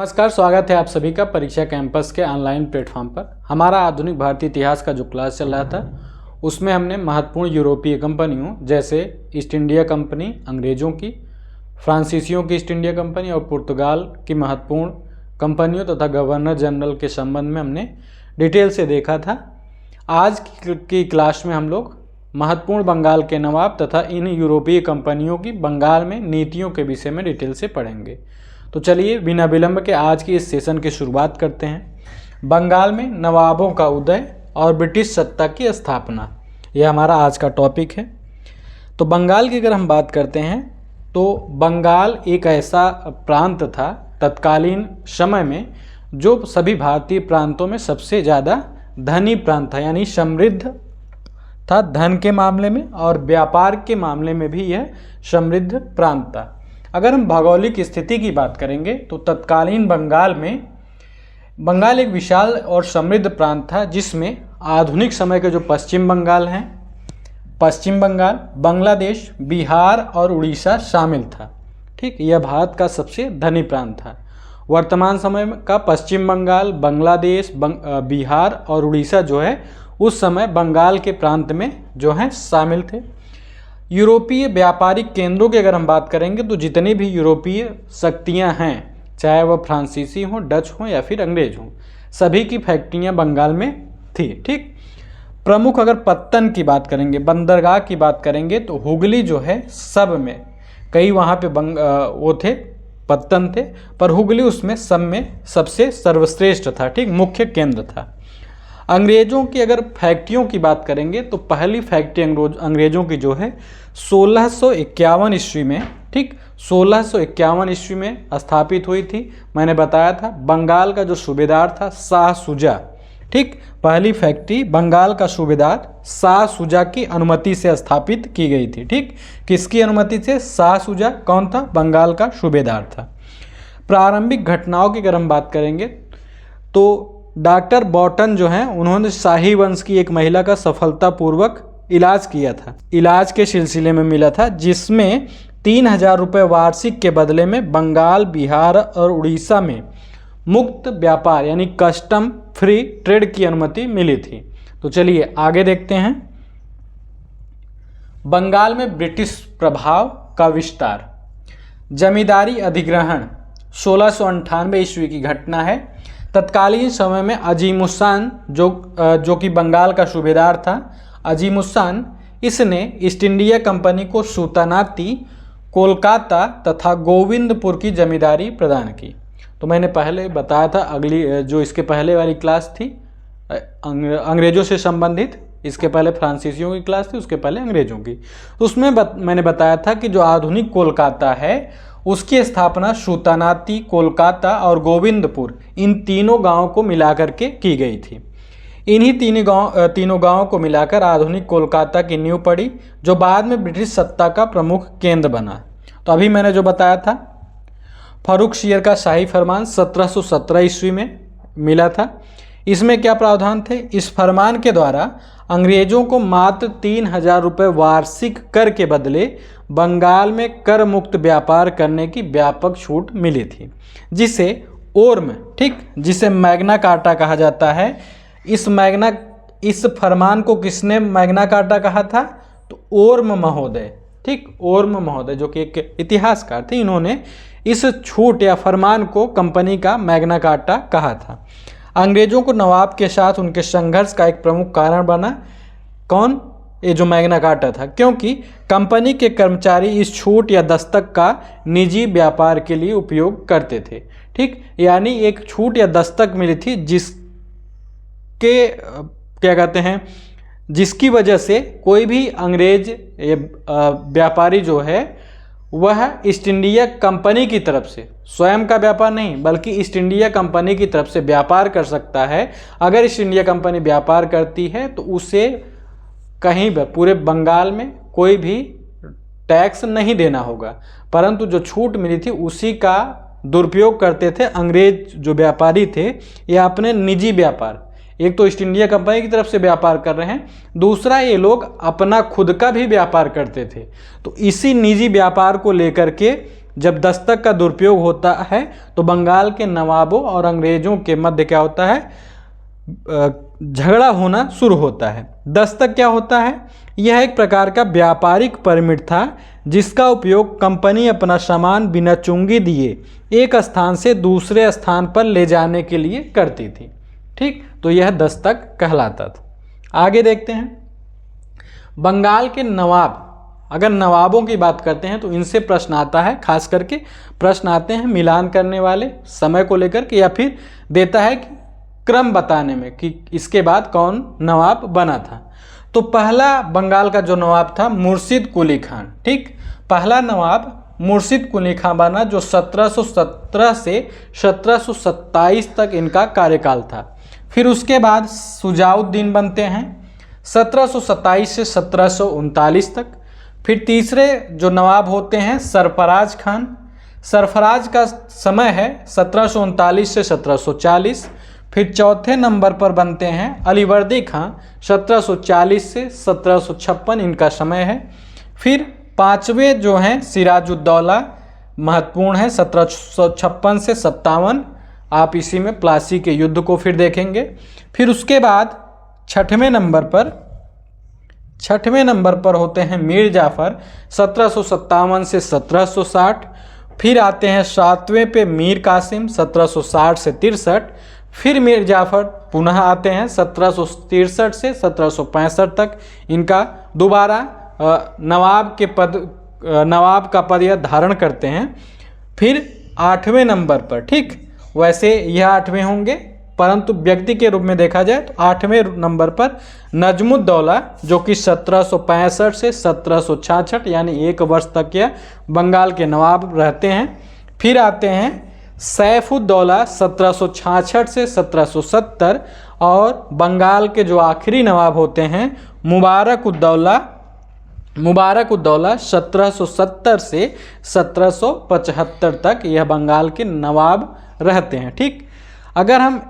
नमस्कार, स्वागत है आप सभी का परीक्षा कैंपस के ऑनलाइन प्लेटफॉर्म पर। हमारा आधुनिक भारतीय इतिहास का जो क्लास चल रहा था उसमें हमने महत्वपूर्ण यूरोपीय कंपनियों जैसे ईस्ट इंडिया कंपनी अंग्रेज़ों की, फ्रांसीसियों की ईस्ट इंडिया कंपनी और पुर्तगाल की महत्वपूर्ण कंपनियों तथा गवर्नर जनरल के संबंध में हमने डिटेल से देखा था। आज की क्लास में हम लोग महत्वपूर्ण बंगाल के नवाब तथा इन यूरोपीय कंपनियों की बंगाल में नीतियों के विषय में डिटेल से पढ़ेंगे। तो चलिए बिना विलंब के आज की इस सेशन की शुरुआत करते हैं। बंगाल में नवाबों का उदय और ब्रिटिश सत्ता की स्थापना, यह हमारा आज का टॉपिक है। तो बंगाल की अगर हम बात करते हैं तो बंगाल एक ऐसा प्रांत था तत्कालीन समय में जो सभी भारतीय प्रांतों में सबसे ज़्यादा धनी प्रांत था, यानी समृद्ध था धन के मामले में और व्यापार के मामले में भी यह समृद्ध प्रांत था। अगर हम भौगोलिक स्थिति की बात करेंगे तो तत्कालीन बंगाल एक विशाल और समृद्ध प्रांत था जिसमें आधुनिक समय के जो पश्चिम बंगाल हैं, पश्चिम बंगाल, बांग्लादेश, बिहार और उड़ीसा शामिल था। ठीक, यह भारत का सबसे धनी प्रांत था। वर्तमान समय का पश्चिम बंगाल, बांग्लादेश, बिहार और उड़ीसा जो है उस समय बंगाल के प्रांत में जो है शामिल थे। यूरोपीय व्यापारिक केंद्रों की अगर हम बात करेंगे तो जितनी भी यूरोपीय शक्तियां हैं, चाहे वह फ्रांसीसी हों, डच हों या फिर अंग्रेज हों, सभी की फैक्ट्रियां बंगाल में थी। ठीक, प्रमुख अगर पत्तन की बात करेंगे, बंदरगाह की बात करेंगे तो हुगली जो है सब में, कई वहाँ पे वो थे पत्तन थे, पर हुगली उसमें सब में सबसे सर्वश्रेष्ठ था। ठीक, मुख्य केंद्र था। अंग्रेज़ों की अगर फैक्ट्रियों की बात करेंगे तो पहली फैक्ट्री अंग्रेज़ों की जो है 1651 ईस्वी में, ठीक, 1651 ईस्वी में स्थापित हुई थी। मैंने बताया था बंगाल का जो सूबेदार था शाह शुजा, ठीक, पहली फैक्ट्री बंगाल का सूबेदार शाह शुजा की अनुमति से स्थापित की गई थी। ठीक, किसकी अनुमति से? शाह शुजा कौन था? बंगाल का सूबेदार था। प्रारंभिक घटनाओं की अगर हम बात करेंगे तो डॉक्टर बॉटन जो हैं उन्होंने शाही वंश की एक महिला का सफलतापूर्वक इलाज किया था। इलाज के सिलसिले में मिला था जिसमें 3000 रुपये वार्षिक के बदले में बंगाल, बिहार और उड़ीसा में मुक्त व्यापार यानी कस्टम फ्री ट्रेड की अनुमति मिली थी। तो चलिए आगे देखते हैं। बंगाल में ब्रिटिश प्रभाव का विस्तार। जमींदारी अधिग्रहण 1698 ईस्वी की घटना है। तत्कालीन समय में अजीमुस्सान जो कि बंगाल का सूबेदार था, अजीमुस्सान, इसने ईस्ट इंडिया कंपनी को सुल्तानाती, कोलकाता तथा गोविंदपुर की जमींदारी प्रदान की। तो मैंने पहले बताया था, अगली जो इसके पहले वाली क्लास थी अंग्रेज़ों से संबंधित, इसके पहले फ्रांसीसियों की क्लास थी, उसके पहले अंग्रेज़ों की। तो उसमें मैंने बताया था कि जो आधुनिक कोलकाता है उसकी स्थापना सुल्तानाती, कोलकाता और गोविंदपुर, इन तीनों गांवों को मिलाकर के की गई थी। इन्हीं तीनों गांवों को मिलाकर आधुनिक कोलकाता की नींव पड़ी जो बाद में ब्रिटिश सत्ता का प्रमुख केंद्र बना। तो अभी मैंने जो बताया था फर्रुखशियर का शाही फरमान 1717 ईस्वी में मिला था। इसमें क्या प्रावधान थे? इस फरमान के द्वारा अंग्रेजों को मात्र 3000 रुपये वार्षिक कर के बदले बंगाल में कर मुक्त व्यापार करने की व्यापक छूट मिली थी, जिसे ओर्म, ठीक, जिसे मैग्ना कार्टा कहा जाता है। इस फरमान को किसने मैग्ना कार्टा कहा था? तो ओर्म महोदय, ठीक, ओर्म महोदय जो कि एक इतिहासकार थे, इन्होंने इस छूट या फरमान को कंपनी का मैग्ना कार्टा कहा था। अंग्रेजों को नवाब के साथ उनके संघर्ष का एक प्रमुख कारण बना कौन? ये जो मैग्ना कार्टा था, क्योंकि कंपनी के कर्मचारी इस छूट या दस्तक का निजी व्यापार के लिए उपयोग करते थे। ठीक, यानी एक छूट या दस्तक मिली थी जिसके क्या कहते हैं, जिसकी वजह से कोई भी अंग्रेज व्यापारी जो है वह ईस्ट इंडिया कंपनी की तरफ से, स्वयं का व्यापार नहीं बल्कि ईस्ट इंडिया कंपनी की तरफ से व्यापार कर सकता है। अगर ईस्ट इंडिया कंपनी व्यापार करती है तो उसे कहीं भी पूरे बंगाल में कोई भी टैक्स नहीं देना होगा, परंतु जो छूट मिली थी उसी का दुरुपयोग करते थे अंग्रेज जो व्यापारी थे। ये अपने निजी व्यापार, एक तो ईस्ट इंडिया कंपनी की तरफ से व्यापार कर रहे हैं, दूसरा ये लोग अपना खुद का भी व्यापार करते थे। तो इसी निजी व्यापार को लेकर के जब दस्तक का दुरुपयोग होता है तो बंगाल के नवाबों और अंग्रेजों के मध्य क्या होता है, झगड़ा होना शुरू होता है। दस्तक क्या होता है? यह एक प्रकार का व्यापारिक परमिट था जिसका उपयोग कंपनी अपना सामान बिना चुंगी दिए एक स्थान से दूसरे स्थान पर ले जाने के लिए करती थी। ठीक, तो यह दस्तक कहलाता था। आगे देखते हैं, बंगाल के नवाब, अगर नवाबों की बात करते हैं तो इनसे प्रश्न आता है, खास करके प्रश्न आते हैं मिलान करने वाले समय को लेकर के, या फिर देता है कि क्रम बताने में कि इसके बाद कौन नवाब बना था। तो पहला बंगाल का जो नवाब था मुर्शिद कुली खान। ठीक, पहला नवाब मुर्शिद कुली खान बना, जो 1717 से 1727 तक इनका कार्यकाल था। फिर उसके बाद शुजाउद्दीन बनते हैं 1727 से 1739 तक। फिर तीसरे जो नवाब होते हैं सरफराज खान। सरफराज का समय है 1739 से 1740। फिर चौथे नंबर पर बनते हैं अलीवर्दी खां, 1740 से 1756 इनका समय है। फिर पांचवें जो हैं सिराजुद्दौला, महत्वपूर्ण है 1756 से 57, आप इसी में प्लासी के युद्ध को फिर देखेंगे। फिर उसके बाद छठवें नंबर पर होते हैं मीर जाफ़र, 1757 से 1760। फिर आते हैं सातवें पे मीर कासिम, 1760 से 63। फिर मीर जाफ़र पुनः आते हैं 1763 से 1765 तक। इनका दोबारा नवाब का पद यह धारण करते हैं। फिर आठवें नंबर पर, ठीक, वैसे यह आठवें होंगे परंतु व्यक्ति के रूप में देखा जाए तो आठवें नंबर पर नजमुद्दौला, जो कि 1765 से 1766 यानी एक वर्ष तक यह बंगाल के नवाब रहते हैं। फिर आते हैं सैफुद्दौला 1766 से 1770, और बंगाल के जो आखिरी नवाब होते हैं मुबारकुद्दौला 1770 से 1775 तक यह बंगाल के नवाब रहते हैं। ठीक, अगर हम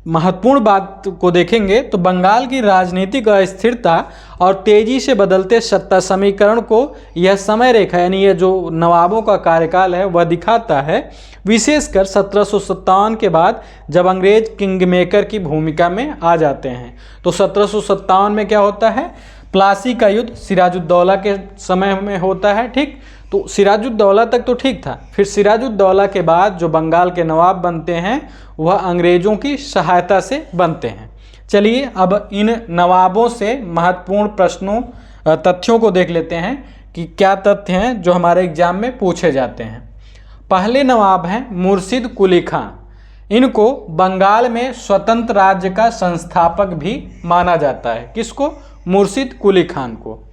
महत्वपूर्ण बात को देखेंगे तो बंगाल की राजनीतिक अस्थिरता और तेजी से बदलते सत्ता समीकरण को यह समय रेखा यानी यह जो नवाबों का कार्यकाल है वह दिखाता है, विशेषकर 1757 के बाद जब अंग्रेज किंगमेकर की भूमिका में आ जाते हैं। तो 1757 में क्या होता है, प्लासी का युद्ध सिराजुद्दौला के समय में होता है। ठीक, तो सिराजुद्दौला तक तो ठीक था। फिर सिराजुद्दौला के बाद जो बंगाल के नवाब बनते हैं वह अंग्रेज़ों की सहायता से बनते हैं। चलिए अब इन नवाबों से महत्वपूर्ण प्रश्नों तथ्यों को देख लेते हैं कि क्या तथ्य हैं जो हमारे एग्जाम में पूछे जाते हैं। पहले नवाब हैं मुर्शिद कुली खां। इनको बंगाल में स्वतंत्र राज्य का संस्थापक भी माना जाता है। किसको? मुर्शिद कुली खान को।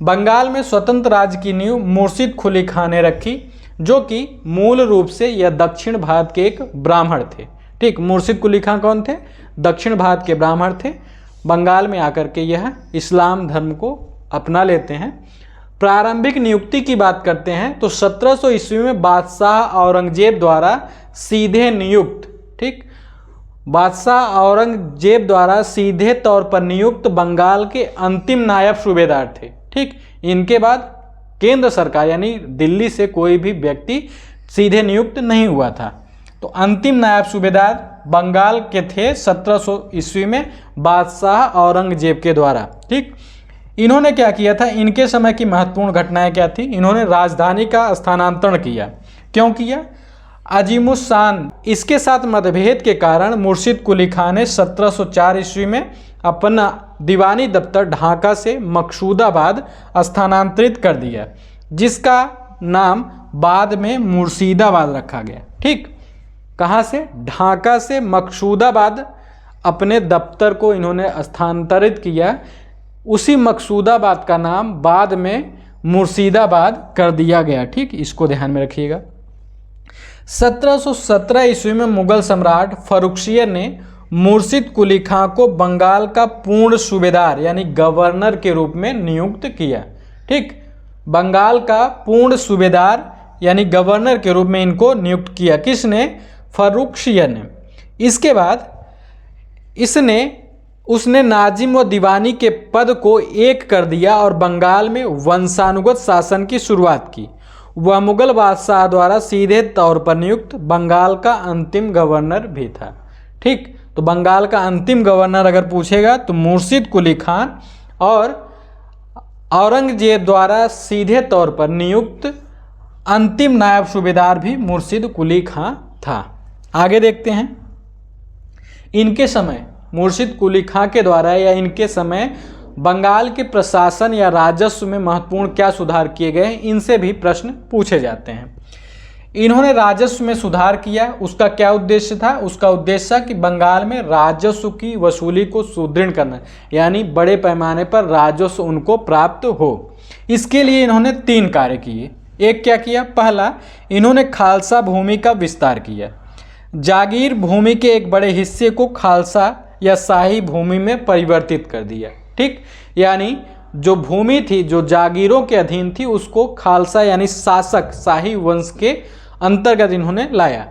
बंगाल में स्वतंत्र राज्य की नींव मुर्शिद कुली खान ने रखी, जो कि मूल रूप से यह दक्षिण भारत के एक ब्राह्मण थे। ठीक, मुर्शिद कुली खान कौन थे? दक्षिण भारत के ब्राह्मण थे। बंगाल में आकर के यह इस्लाम धर्म को अपना लेते हैं। प्रारंभिक नियुक्ति की बात करते हैं तो 1700 ईस्वी में बादशाह औरंगजेब द्वारा सीधे नियुक्त, ठीक, बादशाह औरंगजेब द्वारा सीधे तौर पर नियुक्त बंगाल के अंतिम नायब सूबेदार थे। ठीक, इनके बाद केंद्र सरकार यानी दिल्ली से कोई भी व्यक्ति सीधे नियुक्त नहीं हुआ था। तो अंतिम नायब सूबेदार बंगाल के थे 1700 ईस्वी में बादशाह औरंगजेब के द्वारा। ठीक, इन्होंने क्या किया था, इनके समय की महत्वपूर्ण घटनाएं क्या थी? इन्होंने राजधानी का स्थानांतरण किया। क्यों किया? अजीमुस्सान इसके साथ मतभेद के कारण मुर्शिद कुली खान ने 1704 ईस्वी में अपना दीवानी दफ्तर ढाका से मकसूदाबाद स्थानांतरित कर दिया, जिसका नाम बाद में मुर्शिदाबाद रखा गया। ठीक, कहाँ से? ढाका से मकसूदाबाद अपने दफ्तर को इन्होंने स्थानांतरित किया। उसी मकसूदाबाद का नाम बाद में मुर्शिदाबाद कर दिया गया। ठीक, इसको ध्यान में रखिएगा। 1717 ईस्वी में मुगल सम्राट फर्रुखशियर ने मुर्शिद कुली खां को बंगाल का पूर्ण सूबेदार यानी गवर्नर के रूप में नियुक्त किया। ठीक, बंगाल का पूर्ण सूबेदार यानी गवर्नर के रूप में इनको नियुक्त किया। किसने? फर्रुखशियर ने। इसके बाद उसने नाजिम व दीवानी के पद को एक कर दिया और बंगाल में वंशानुगत शासन की शुरुआत की। वह मुगल बादशाह द्वारा सीधे तौर पर नियुक्त बंगाल का अंतिम गवर्नर भी था। ठीक, तो बंगाल का अंतिम गवर्नर अगर पूछेगा तो मुर्शिद कुली खान और औरंगजेब द्वारा सीधे तौर पर नियुक्त अंतिम नायब सूबेदार भी मुर्शिद कुली खां था। आगे देखते हैं, इनके समय मुर्शिद कुली खां के द्वारा या इनके समय बंगाल के प्रशासन या राजस्व में महत्वपूर्ण क्या सुधार किए गए, इनसे भी प्रश्न पूछे जाते हैं। इन्होंने राजस्व में सुधार किया, उसका क्या उद्देश्य था? उसका उद्देश्य था कि बंगाल में राजस्व की वसूली को सुदृढ़ करना, यानी बड़े पैमाने पर राजस्व उनको प्राप्त हो। इसके लिए इन्होंने 3 कार्य किए। एक क्या किया? पहला, इन्होंने खालसा भूमि का विस्तार किया। जागीर भूमि के एक बड़े हिस्से को खालसा या शाही भूमि में परिवर्तित कर दिया। ठीक, यानी जो भूमि थी जो जागीरों के अधीन थी उसको खालसा यानी शासक शाही वंश के अंतर्गत इन्होंने लाया।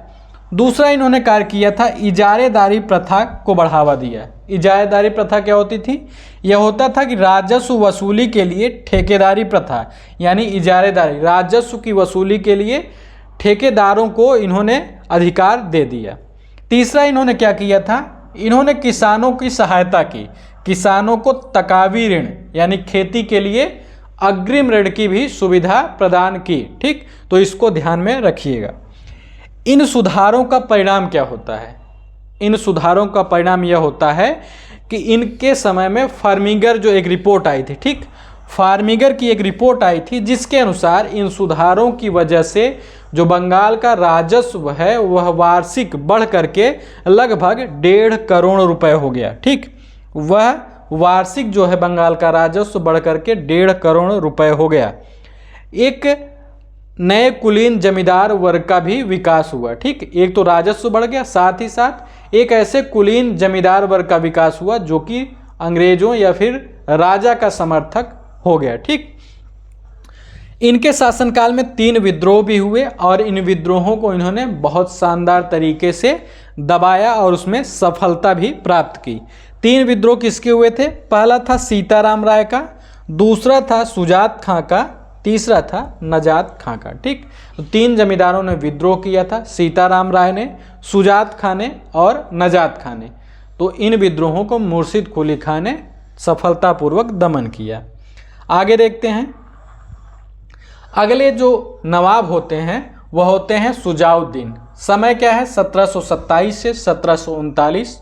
दूसरा इन्होंने कार्य किया था इजारेदारी प्रथा को बढ़ावा दिया। इजारेदारी प्रथा क्या होती थी? यह होता था कि राजस्व वसूली के लिए ठेकेदारी प्रथा यानी इजारेदारी, राजस्व की वसूली के लिए ठेकेदारों को इन्होंने अधिकार दे दिया। तीसरा इन्होंने क्या किया था? इन्होंने किसानों की सहायता की, किसानों को तकावी ऋण यानी खेती के लिए अग्रिम ऋण की भी सुविधा प्रदान की। ठीक, तो इसको ध्यान में रखिएगा। इन सुधारों का परिणाम क्या होता है? इन सुधारों का परिणाम यह होता है कि इनके समय में फार्मिगर जो एक रिपोर्ट आई थी, ठीक, फार्मिगर की एक रिपोर्ट आई थी जिसके अनुसार इन सुधारों की वजह से जो बंगाल का राजस्व है वह वार्षिक बढ़ करके लगभग 1.5 करोड़ रुपए हो गया। ठीक, वह वार्षिक जो है बंगाल का राजस्व बढ़ करके 1.5 करोड़ रुपए हो गया। एक नए कुलीन जमींदार वर्ग का भी विकास हुआ। ठीक, एक तो राजस्व बढ़ गया, साथ ही साथ एक ऐसे कुलीन जमींदार वर्ग का विकास हुआ जो कि अंग्रेजों या फिर राजा का समर्थक हो गया। ठीक, इनके शासनकाल में 3 विद्रोह भी हुए और इन विद्रोहों को इन्होंने बहुत शानदार तरीके से दबाया और उसमें सफलता भी प्राप्त की। 3 विद्रोह किसके हुए थे? पहला था सीताराम राय का, दूसरा था सुजात खां का, तीसरा था नजात खां का। ठीक, तो 3 जमींदारों ने विद्रोह किया था, सीताराम राय ने, सुजात खां ने और नजात खां ने। तो इन विद्रोहों को मुर्शिद कुली खां ने सफलतापूर्वक दमन किया। आगे देखते हैं, अगले जो नवाब होते हैं वह होते हैं सुजाउद्दीन। समय क्या है? 1727 से 1739।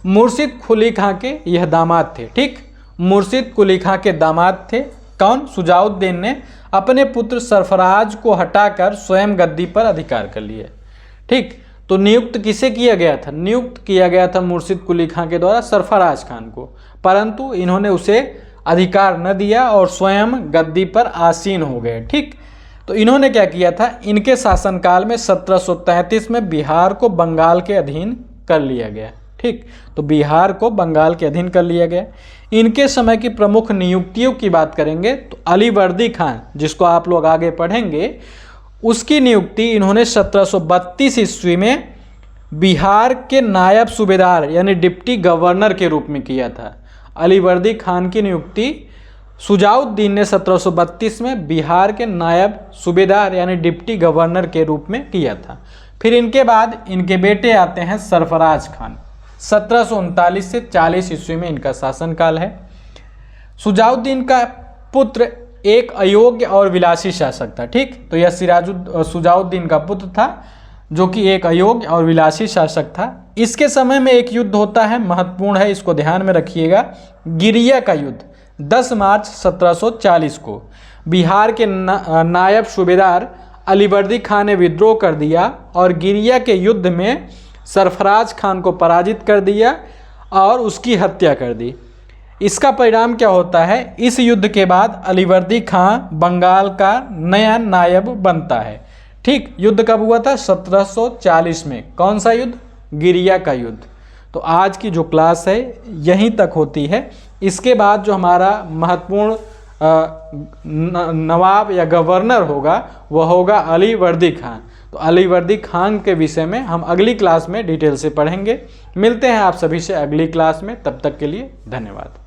मुर्शिद कुली खां के यह दामाद थे। ठीक, मुर्शिद कुली खां के दामाद थे कौन? सुजाउद्दीन ने अपने पुत्र सरफराज को हटाकर स्वयं गद्दी पर अधिकार कर लिया। ठीक, तो नियुक्त किसे किया गया था? नियुक्त किया गया था मुर्शिद कुली खां के द्वारा सरफराज खान को, परंतु इन्होंने उसे अधिकार न दिया और स्वयं गद्दी पर आसीन हो गए। ठीक, तो इन्होंने क्या किया था? इनके शासनकाल में 1733 में बिहार को बंगाल के अधीन कर लिया गया। ठीक, तो बिहार को बंगाल के अधीन कर लिया गया। इनके समय की प्रमुख नियुक्तियों की बात करेंगे तो अलीवर्दी खान, जिसको आप लोग आगे पढ़ेंगे, उसकी नियुक्ति इन्होंने 1732 ईस्वी में बिहार के नायब सूबेदार यानी डिप्टी गवर्नर के रूप में किया था। अलीवर्दी खान की नियुक्ति सुजाउद्दीन ने 1732 में बिहार के नायब सूबेदार यानी डिप्टी गवर्नर के रूप में किया था। फिर इनके बाद इनके बेटे आते हैं सरफराज खान। 1739 से 40 ईस्वी में इनका शासनकाल है। सुजाउद्दीन का पुत्र एक अयोग्य और विलासी शासक था। ठीक, तो यह सुजाउद्दीन का पुत्र था जो कि एक अयोग्य और विलासी शासक था। इसके समय में एक युद्ध होता है, महत्वपूर्ण है, इसको ध्यान में रखिएगा। गिरिया का युद्ध 10 मार्च 1740 को बिहार के नायब सूबेदार अलीवर्दी खान ने विद्रोह कर दिया और गिरिया के युद्ध में सरफराज खान को पराजित कर दिया और उसकी हत्या कर दी। इसका परिणाम क्या होता है? इस युद्ध के बाद अलीवर्दी खान बंगाल का नया नायब बनता है। ठीक, युद्ध कब हुआ था? 1740 में। कौन सा युद्ध? गिरिया का युद्ध। तो आज की जो क्लास है यहीं तक होती है। इसके बाद जो हमारा महत्वपूर्ण नवाब या गवर्नर होगा वह होगा अलीवर्दी खान। तो अलीवर्दी खान के विषय में हम अगली क्लास में डिटेल से पढ़ेंगे। मिलते हैं आप सभी से अगली क्लास में, तब तक के लिए धन्यवाद।